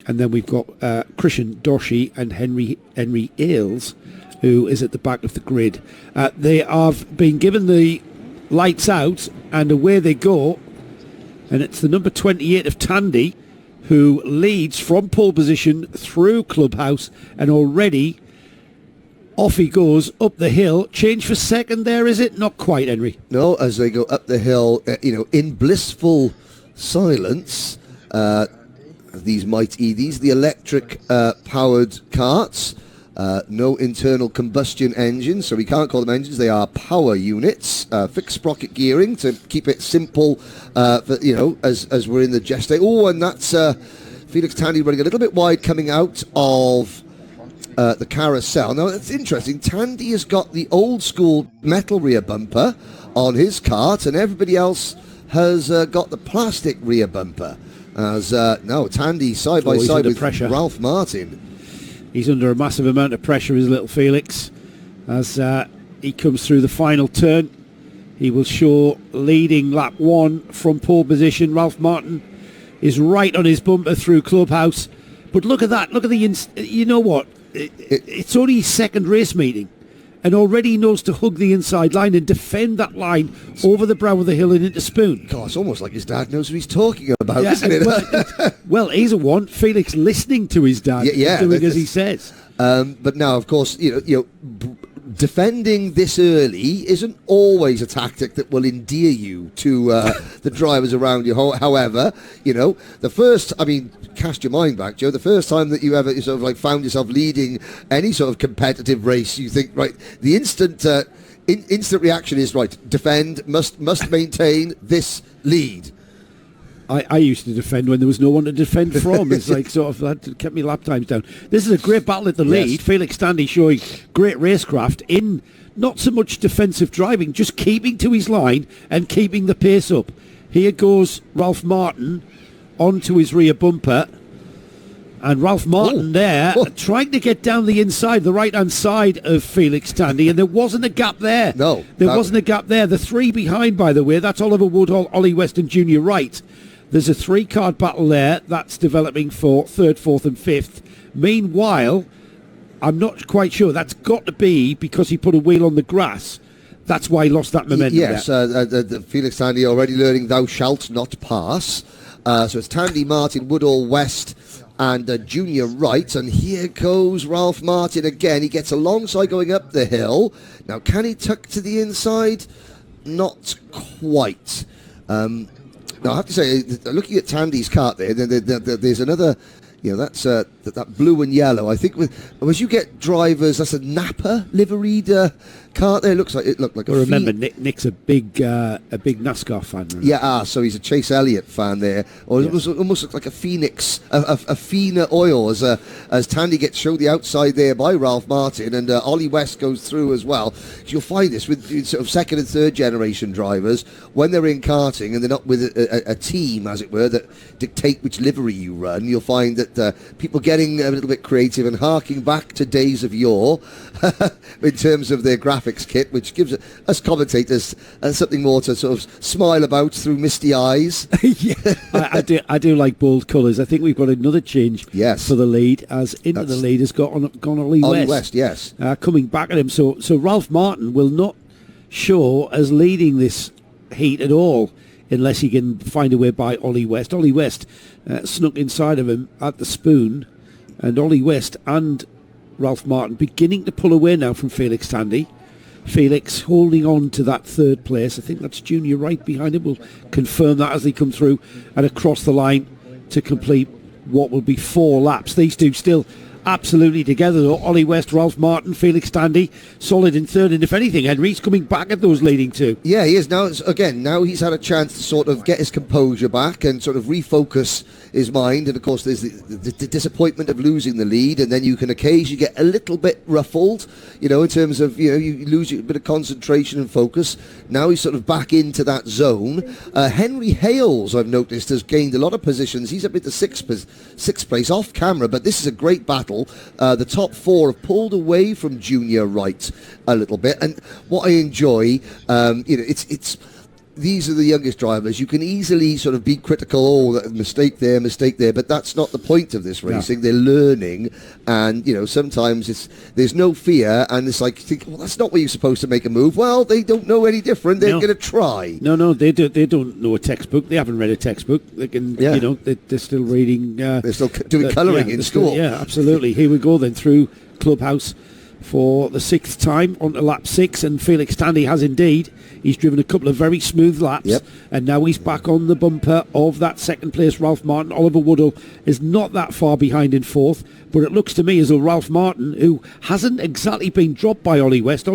And then we've got Christian Doshi and Henry Hales, who is at the back of the grid. They have been given the lights out, and away they go. And it's the number 28 of Tandy, who leads from pole position through Clubhouse, and already off he goes up the hill. Change for second there, is it? Not quite, Henry. No, as they go up the hill, in blissful silence, these MightE, these the electric powered karts. No internal combustion engines, so we can't call them engines. They are power units, fixed sprocket gearing to keep it simple. As we're in the gestate. Oh, and that's Felix Tandy running a little bit wide coming out of the carousel. Now that's interesting. Tandy has got the old school metal rear bumper on his kart, and everybody else has got the plastic rear bumper. As now Tandy side by side with pressure. Ralph Martin. He's under a massive amount of pressure, his little Felix, as he comes through the final turn. He will show leading lap 1 from pole position. Ralph Martin is right on his bumper through Clubhouse. But look at that. Look at you know what? It's only his second race meeting. And already he knows to hug the inside line and defend that line over the brow of the hill and into Spoon. God, it's almost like his dad knows what he's talking about, isn't it? Well, he's a one. Felix listening to his dad, doing as he says. But now, of course, defending this early isn't always a tactic that will endear you to the drivers around you. However, the first, cast your mind back, Joe, the first time that you ever sort of like found yourself leading any sort of competitive race, you think, right, the instant reaction is, right, defend, must maintain this lead. I used to defend when there was no one to defend from. It's like sort of that kept me lap times down. This is a great battle at the lead. Yes. Felix Tandy showing great racecraft in not so much defensive driving, just keeping to his line and keeping the pace up. Here goes Ralph Martin onto his rear bumper. And Ralph Martin trying to get down the inside, the right-hand side of Felix Tandy, and there wasn't a gap there. No. There wasn't a gap there. The three behind, by the way, that's Oliver Woodhall, Ollie West and Junior Wright. There's a 3-card battle there that's developing for 3rd, 4th and 5th. Meanwhile, I'm not quite sure. That's got to be because he put a wheel on the grass. That's why he lost that momentum. Yes, Felix Tandy already learning thou shalt not pass. So it's Tandy, Martin, Woodhall, West and Junior Wright. And here goes Ralph Martin again. He gets alongside going up the hill. Now, can he tuck to the inside? Not quite. Now, I have to say, looking at Tandy's kart there's another, that's that blue and yellow. I think as you get drivers, that's a Napa liveried kart there. It looked like a... Remember, Nick's a big NASCAR fan. Right? Yeah, so he's a Chase Elliott fan there. Or it almost looked like a Phoenix, a Fina oil as Tandy gets showed the outside there by Ralph Martin, and Ollie West goes through as well. You'll find this with sort of second and third generation drivers when they're in karting and they're not with a team, as it were, that dictate which livery you run. You'll find that people getting a little bit creative and harking back to days of yore in terms of their graphics kit, which gives us commentators something more to sort of smile about through misty eyes. I do like bold colours. I think we've got another change for the lead, as into the lead has gone Ollie West. Ollie West, yes. Coming back at him. So Ralph Martin will not show as leading this heat at all unless he can find a way by Ollie West. Ollie West snuck inside of him at the Spoon, and Ollie West and Ralph Martin beginning to pull away now from Felix Tandy. Felix holding on to that 3rd place. I think that's Junior Wright behind him. We'll confirm that as they come through and across the line to complete what will be 4 laps. These two still absolutely together though. Ollie West, Ralph Martin, Felix Tandy solid in 3rd, and if anything, Henry's coming back at those leading two. Yeah, he is. Now he's had a chance to sort of get his composure back and sort of refocus his mind, and of course there's the disappointment of losing the lead, and then you can occasionally get a little bit ruffled, in terms of, you lose a bit of concentration and focus. Now he's sort of back into that zone. Henry Hales, I've noticed, has gained a lot of positions. He's up at the sixth place off camera, but this is a great battle. The top 4 have pulled away from Junior Wright a little bit, and what I enjoy, it's these are the youngest drivers. You can easily sort of be critical, that mistake there, but that's not the point of this racing. They're learning, and sometimes there's no fear, and it's like, well, that's not where you're supposed to make a move. Well, they don't know any different. They're going to try. No, they don't know a textbook. They haven't read a textbook. They can, they're still reading. They're still doing colouring in school. Yeah, absolutely. Here we go then through Clubhouse for the 6th time onto lap 6, and Felix Tandy has indeed. He's driven a couple of very smooth laps, and now he's back on the bumper of that second place Ralph Martin. Oliver Woodhall is not that far behind in 4th, but it looks to me as though Ralph Martin, who hasn't exactly been dropped by Ollie West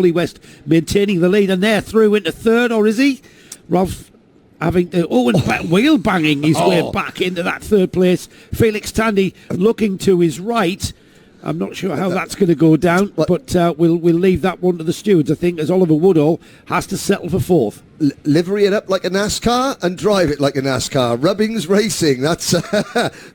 maintaining the lead, and they're through into 3rd, or is he? Ralph having to, wheel banging his way back into that 3rd place. Felix Tandy looking to his right. I'm not sure how that's going to go down, but we'll leave that one to the stewards, I think, as Oliver Woodhall has to settle for 4th. Livery it up like a NASCAR and drive it like a NASCAR. Rubbings Racing. That's,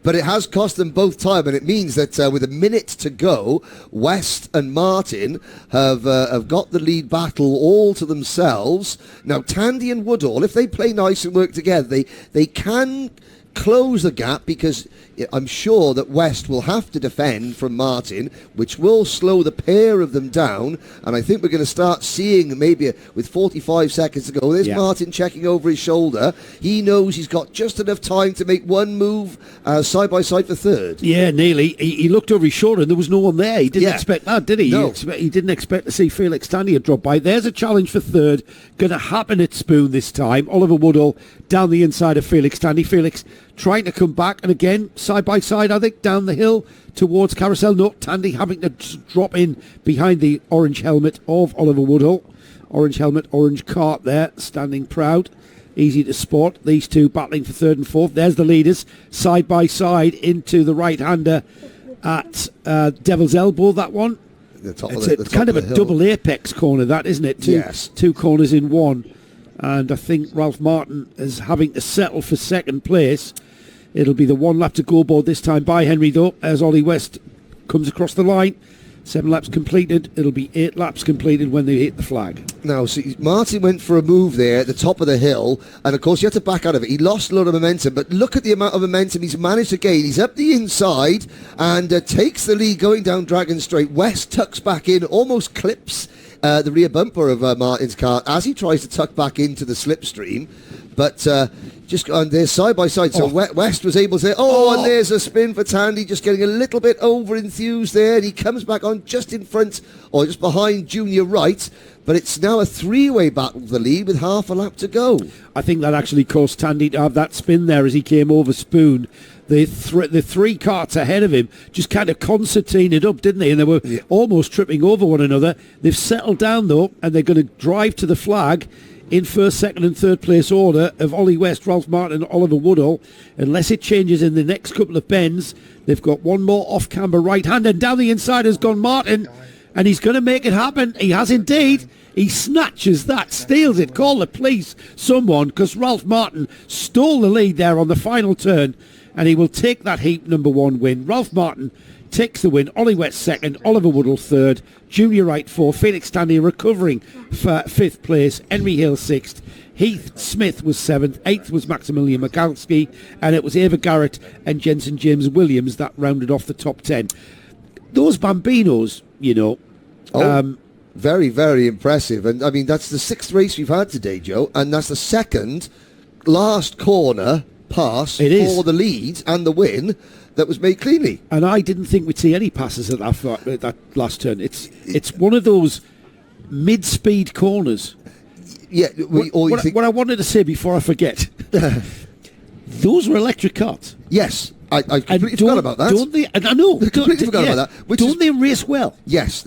but it has cost them both time, and it means that with a minute to go, West and Martin have got the lead battle all to themselves. Now, Tandy and Woodhall, if they play nice and work together, they can close the gap, because I'm sure that West will have to defend from Martin, which will slow the pair of them down, and I think we're going to start seeing, maybe with 45 seconds to go, there's Martin checking over his shoulder. He knows he's got just enough time to make one move side by side for 3rd. Yeah, nearly. He looked over his shoulder and there was no one there. He didn't expect that, did he? No. He didn't expect to see Felix Tandy drop by. There's a challenge for 3rd. Going to happen at Spoon this time. Oliver Woodhall down the inside of Felix Tandy. Felix trying to come back, and again, side by side, I think, down the hill towards Carousel. No, Tandy having to drop in behind the orange helmet of Oliver Woodhall. Orange helmet, orange cart there, standing proud. Easy to spot. These two battling for 3rd and 4th. There's the leaders, side by side, into the right-hander at Devil's Elbow, that one. It's kind of a double apex corner, that, isn't it? Two corners in one. And I think Ralph Martin is having to settle for 2nd place. It'll be the 1 lap to go board this time by Henry, though, as Ollie West comes across the line. 7 laps completed. It'll be 8 laps completed when they hit the flag. Now, see, Martin went for a move there at the top of the hill, and of course you had to back out of it. He lost a lot of momentum, but look at the amount of momentum he's managed to gain. He's up the inside and takes the lead going down Dragon Straight. West tucks back in, almost clips the rear bumper of Martin's car as he tries to tuck back into the slipstream, but just on there side by side. So West was able to say, and there's a spin for Tandy, just getting a little bit over enthused there, and he comes back on just in front or just behind Junior Wright. But it's now a 3-way battle for the lead with half a lap to go. I think that actually caused Tandy to have that spin there as he came over Spoon. The 3 carts ahead of him just kind of concertinaed up, didn't they? And they were almost tripping over one another. They've settled down, though, and they're going to drive to the flag in 1st, 2nd and 3rd place order of Ollie West, Ralph Martin and Oliver Woodhall. Unless it changes in the next couple of bends, they've got one more off-camber right-hand, and down the inside has gone Martin, and he's going to make it happen. He has indeed. He snatches that, steals it. Call the police, someone, because Ralph Martin stole the lead there on the final turn, and he will take that heat number 1 win. Ralph Martin takes the win. Ollie West 2nd, Oliver Woodhall 3rd, Junior Wright 4th, Felix Tandy recovering for 5th place, Henry Hales 6th, Heath Smith was 7th, 8th was Maxamilians Michaelski, and it was Ava Garrett and Jenson James Williams that rounded off the top 10. Those Bambinos, very, very impressive. And I mean, that's the 6th race we've had today, Joe, and that's the 2nd last corner pass for the lead and the win that was made cleanly. And I didn't think we'd see any passes at that last turn. It's one of those mid-speed corners. Yeah. What I wanted to say before I forget, those were electric carts. Yes. I completely forgot about that. Don't they? I know. I completely forgot about that. Don't they race well? Yes.